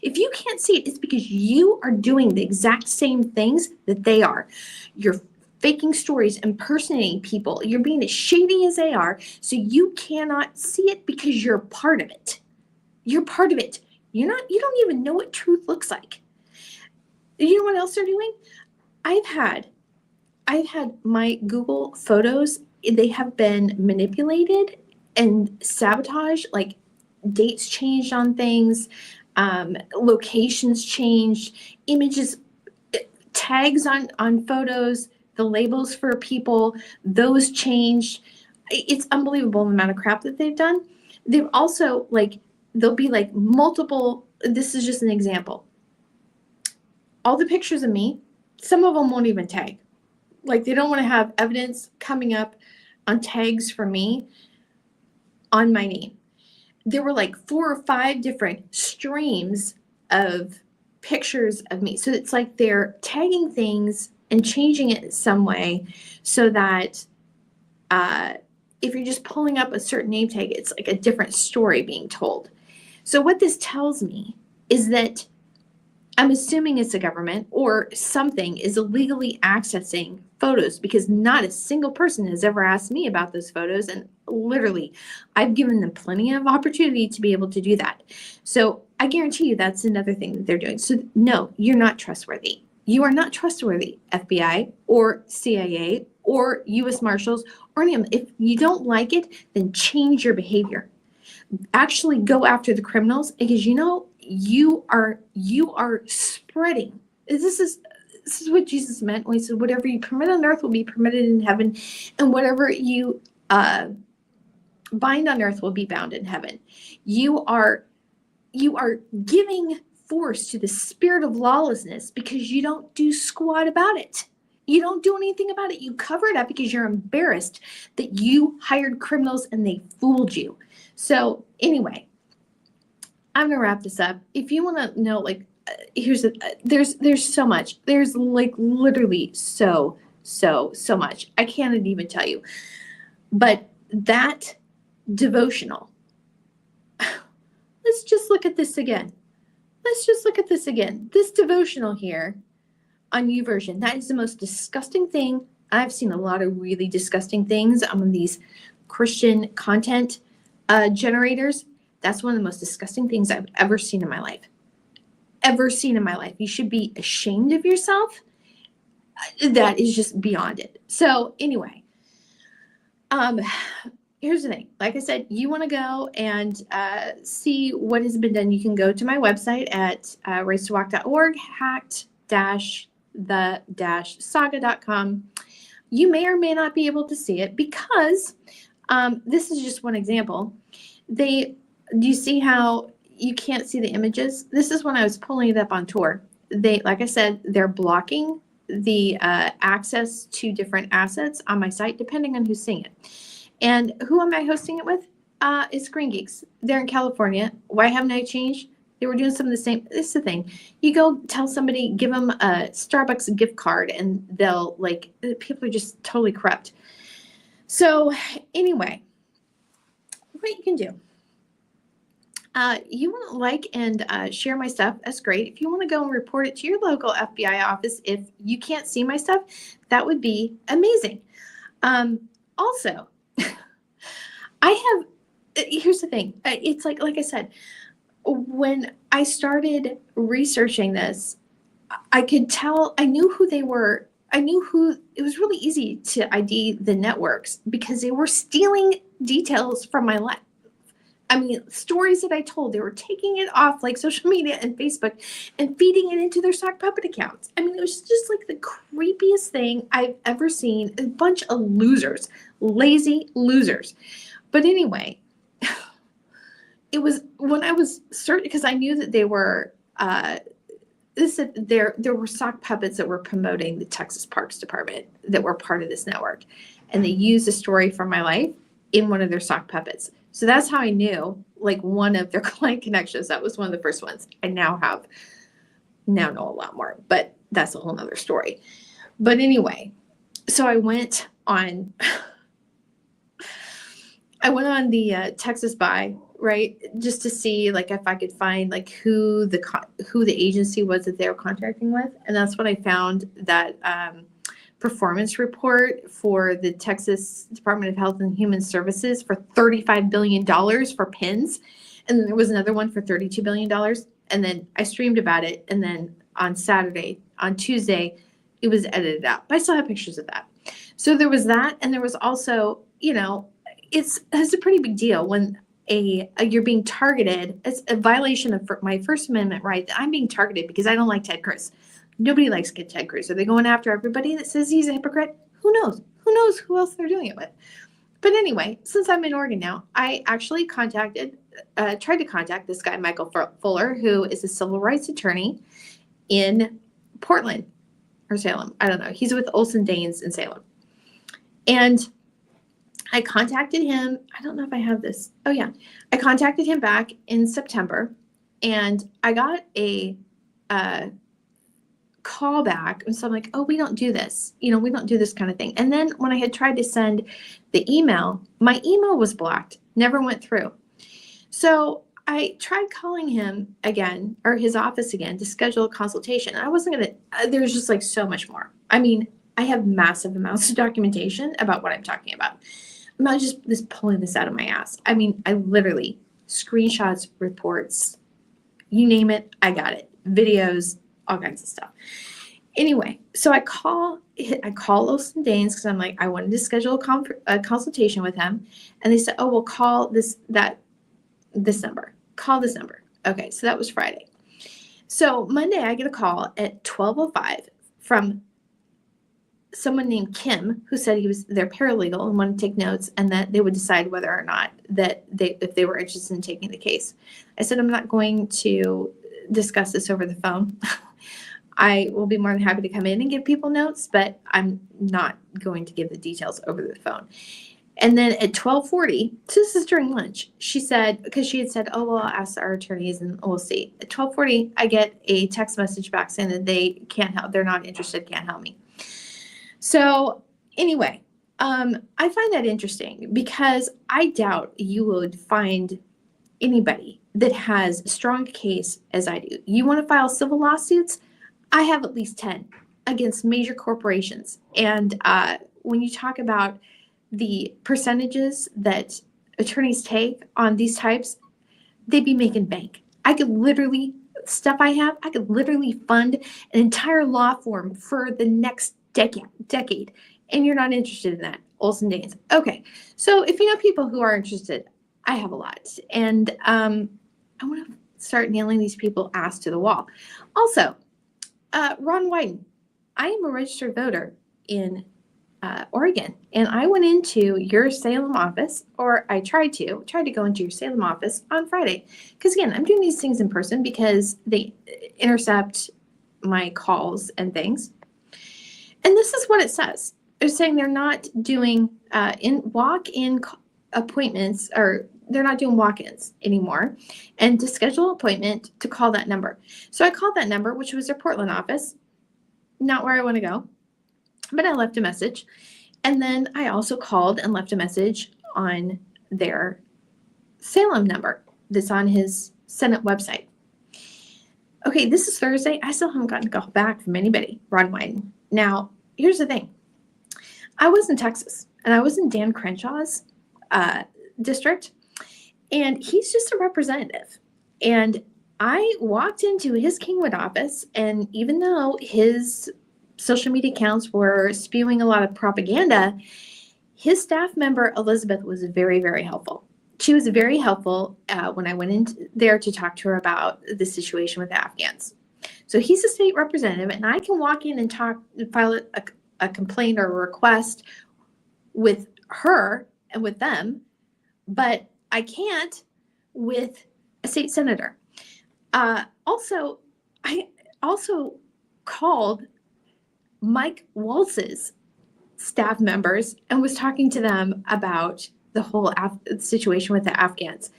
A: it's because you are doing the exact same things that they are. You're faking stories, impersonating people. You're being as shady as they are, so you cannot see it because you're part of it. You're part of it. You don't even know what truth looks like. You know what else they're doing? I've had my Google Photos, they have been manipulated and sabotaged, like dates changed on things, locations changed, images, tags on photos, the labels for people, those changed. It's unbelievable the amount of crap that they've done. They've also, there'll be multiple, this is just an example. All the pictures of me, some of them won't even tag. They don't want to have evidence coming up on tags for me on my name. There were 4 or 5 different streams of pictures of me. So it's they're tagging things and changing it in some way so that if you're just pulling up a certain name tag, it's a different story being told. So what this tells me is that I'm assuming it's the government or something is illegally accessing photos because not a single person has ever asked me about those photos. And literally, I've given them plenty of opportunity to be able to do that. So I guarantee you that's another thing that they're doing. So no, you're not trustworthy. You are not trustworthy, FBI or CIA or U.S. Marshals or any of them. If you don't like it, then change your behavior. Actually go after the criminals because you are spreading. This is what Jesus meant when he said, whatever you permit on earth will be permitted in heaven, and whatever you bind on earth will be bound in heaven. You are giving force to the spirit of lawlessness because you don't do squat about it. You don't do anything about it. You cover it up because you're embarrassed that you hired criminals and they fooled you. So anyway, I'm gonna wrap this up. If you want to know, there's so much. There's literally so much. I can't even tell you. But that devotional. Let's just look at this again. This devotional here on YouVersion. That is the most disgusting thing. I've seen a lot of really disgusting things on these Christian content generators. That's one of the most disgusting things I've ever seen in my life. You should be ashamed of yourself. That is just beyond it. So anyway, here's the thing. Like I said, you want to go and see what has been done. You can go to my website at racetowalk.org, hacked-the-saga.com. You may or may not be able to see it because this is just one example. Do you see how you can't see the images. This is when I was pulling it up on Tor. They, like I said, they're blocking the access to different assets on my site, depending on who's seeing it. And who am I hosting it with? It's Green Geeks. They're in California. Why haven't I changed? They were doing some of the same. This is the thing. You go tell somebody, give them a Starbucks gift card, and they'll like, people are just totally corrupt. So anyway, what you can do. You want to like and share my stuff. That's great. If you want to go and report it to your local FBI office, if you can't see my stuff, that would be amazing. Also, here's the thing. It's like I said, when I started researching this, I could tell, I knew who they were. It was really easy to ID the networks because they were stealing details from my life. I mean, stories that I told, they were taking it off like social media and Facebook and feeding it into their sock puppet accounts. I mean, it was just like the creepiest thing I've ever seen. A bunch of losers, lazy losers. But anyway, it was when I was certain, because I knew that they were, there were sock puppets that were promoting the Texas Parks Department that were part of this network. And they used a story from my life in one of their sock puppets. So that's how I knew, like, one of their client connections. That was one of the first ones. I now know a lot more, but that's a whole nother story. But anyway, so I went on the Texas Buy, right, just to see like if I could find like who the agency was that they were contracting with, and that's what I found, that performance report for the Texas Department of Health and Human Services for $35 billion for pins. And then there was another one for $32 billion. And then I streamed about it. And then on Tuesday, it was edited out. But I still have pictures of that. So there was that. And there was also, it's a pretty big deal when you're being targeted. It's a violation of my First Amendment right that I'm being targeted because I don't like Ted Cruz. Nobody likes Ted Cruz. Are they going after everybody that says he's a hypocrite? Who knows? Who knows who else they're doing it with? But anyway, since I'm in Oregon now, I actually tried to contact this guy, Michael Fuller, who is a civil rights attorney in Portland or Salem. I don't know. He's with Olsen Daines in Salem. And I contacted him. I don't know if I have this. Oh, yeah. I contacted him back in September, and I got a call back. And so I'm like, oh, we don't do this. We don't do this kind of thing. And then when I had tried to send the email, my email was blocked, never went through. So I tried calling him again, or his office again, to schedule a consultation. I wasn't going to, there's just like so much more. I mean, I have massive amounts of documentation about what I'm talking about. I'm not just pulling this out of my ass. I mean, I literally screenshots, reports, you name it, I got it. Videos, all kinds of stuff. Anyway, so I call Olsen Daines because I'm like, I wanted to schedule a consultation with him. And they said, oh, well, call this number. Call this number. Okay, so that was Friday. So Monday, I get a call at 12:05 from someone named Kim, who said he was their paralegal and wanted to take notes, and that they would decide whether or not if they were interested in taking the case. I said, I'm not going to discuss this over the phone. I will be more than happy to come in and give people notes, but I'm not going to give the details over the phone. And then at 12:40, so this is during lunch, she said, because she had said, oh, well, I'll ask our attorneys and we'll see. At 12:40, I get a text message back saying that they can't help, they're not interested, can't help me. So anyway, I find that interesting because I doubt you would find anybody that has a strong case as I do. You want to file civil lawsuits? I have at least 10 against major corporations. And when you talk about the percentages that attorneys take on these types, they'd be making bank. I could literally fund an entire law firm for the next decade. And you're not interested in that, Olsen Daines. Okay, so if you know people who are interested, I have a lot. And I want to start nailing these people ass to the wall. Also, Ron Wyden. I am a registered voter in Oregon, and I went into your Salem office, or I tried to go into your Salem office on Friday. Because again, I'm doing these things in person because they intercept my calls and things. And this is what it says. They're saying they're not doing walk-in appointments, or they're not doing walk-ins anymore. And to schedule an appointment, to call that number. So I called that number, which was their Portland office, not where I want to go. But I left a message. And then I also called and left a message on their Salem number that's on his Senate website. Okay, this is Thursday. I still haven't gotten a call back from anybody, Ron Wyden. Now, here's the thing. I was in Texas, and I was in Dan Crenshaw's district, and he's just a representative. And I walked into his Kingwood office, and even though his social media accounts were spewing a lot of propaganda, his staff member, Elizabeth, was very, very helpful. She was very helpful when I went in there to talk to her about the situation with the Afghans. So he's a state representative, and I can walk in and file a complaint or a request with her and with them, but I can't with a state senator. I also called Mike Waltz's staff members and was talking to them about the whole situation with the Afghans.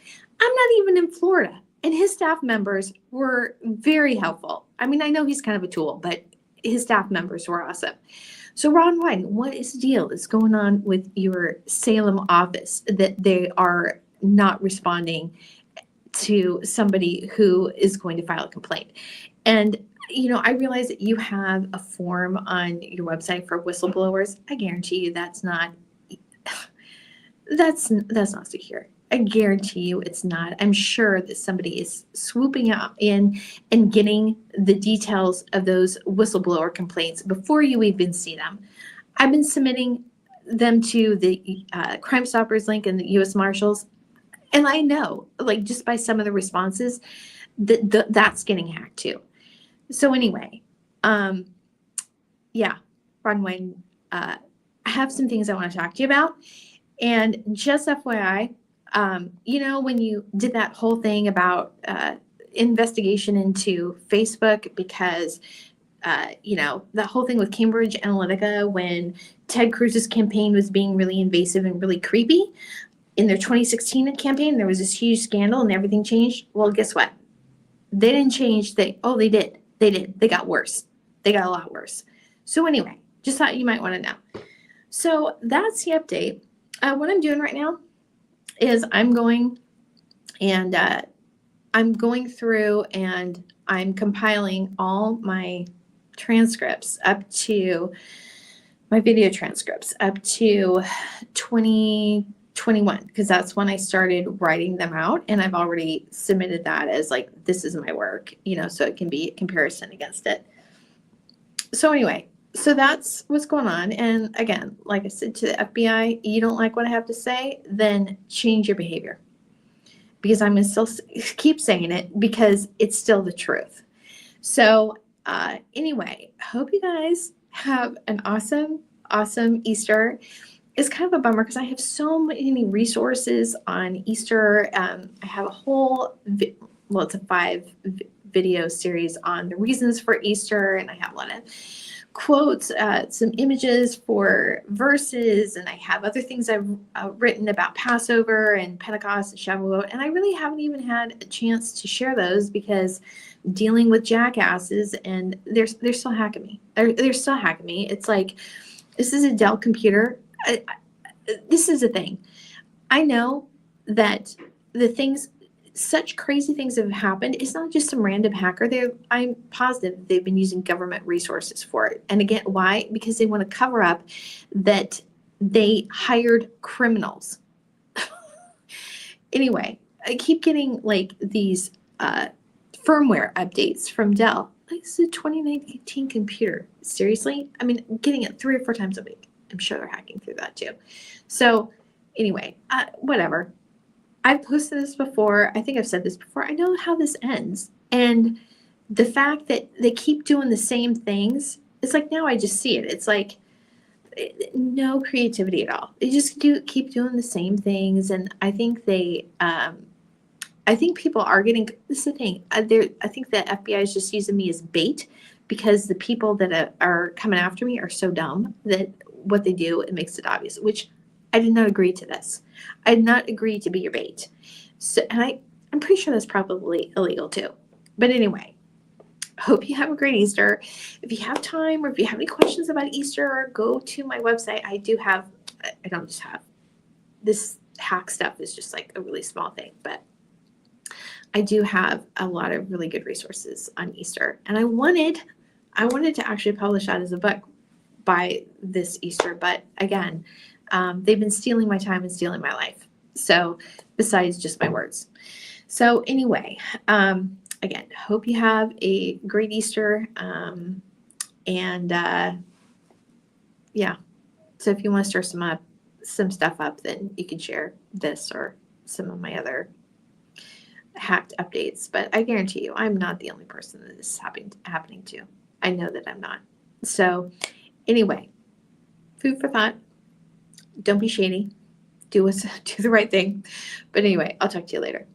A: I'm not even in Florida, and his staff members were very helpful. I mean, I know he's kind of a tool, but his staff members were awesome. So Ron Wyden, what is the deal that's going on with your Salem office that they are not responding to somebody who is going to file a complaint? And I realize that you have a form on your website for whistleblowers. I guarantee you that's not secure. I guarantee you it's not. I'm sure that somebody is swooping out in and getting the details of those whistleblower complaints before you even see them. I've been submitting them to the Crime Stoppers link and the U.S. Marshals, and I know, just by some of the responses, that's getting hacked too. So anyway, Ron Wyden, I have some things I want to talk to you about. And just FYI, when you did that whole thing about investigation into Facebook, because, that whole thing with Cambridge Analytica, when Ted Cruz's campaign was being really invasive and really creepy, in their 2016 campaign, there was this huge scandal and everything changed. Well, guess what? They didn't change. They did. They did. They got worse. They got a lot worse. So anyway, just thought you might want to know. So that's the update. What I'm doing right now is I'm going through and I'm compiling all my transcripts up to my video transcripts up to 2021, because that's when I started writing them out, and I've already submitted that as this is my work, so it can be a comparison against it. So anyway, so that's what's going on. And again, like I said to the FBI, you don't like what I have to say, then change your behavior, because I'm going to still keep saying it because it's still the truth. So anyway, hope you guys have an awesome Easter. It's kind of a bummer because I have so many resources on Easter. I have a whole, it's a 5 video series on the reasons for Easter, and I have a lot of quotes, some images for verses, and I have other things I've written about Passover and Pentecost and Shavuot, and I really haven't even had a chance to share those because dealing with jackasses, and they're still hacking me. They're still hacking me. It's like, this is a Dell computer. This is the thing. I know that such crazy things have happened. It's not just some random hacker. I'm positive they've been using government resources for it. And again, why? Because they want to cover up that they hired criminals. Anyway, I keep getting these firmware updates from Dell. It's a 2019 computer. Seriously? I mean, getting it 3 or 4 times a week. I'm sure they're hacking through that too. So anyway, whatever. I've posted this before. I think I've said this before. I know how this ends. And the fact that they keep doing the same things, it's like now I just see it. It's like no creativity at all. They just keep doing the same things, and I think I think people are getting. This is the thing. I think the FBI is just using me as bait because the people that are coming after me are so dumb that what they do, it makes it obvious. Which I did not agree to this. I did not agree to be your bait. So, and I'm pretty sure that's probably illegal too. But anyway, hope you have a great Easter. If you have time or if you have any questions about Easter, go to my website. I don't just have this hack stuff is just like a really small thing, but I do have a lot of really good resources on Easter. And I wanted to actually publish that as a book by this Easter, but again, they've been stealing my time and stealing my life. So besides just my words. So anyway, again, hope you have a great Easter. Yeah. So if you want to stir some stuff up, then you can share this or some of my other hacked updates. But I guarantee you, I'm not the only person that this is happening to. I know that I'm not. So anyway, food for thought. Don't be shady. Do the right thing. But anyway, I'll talk to you later.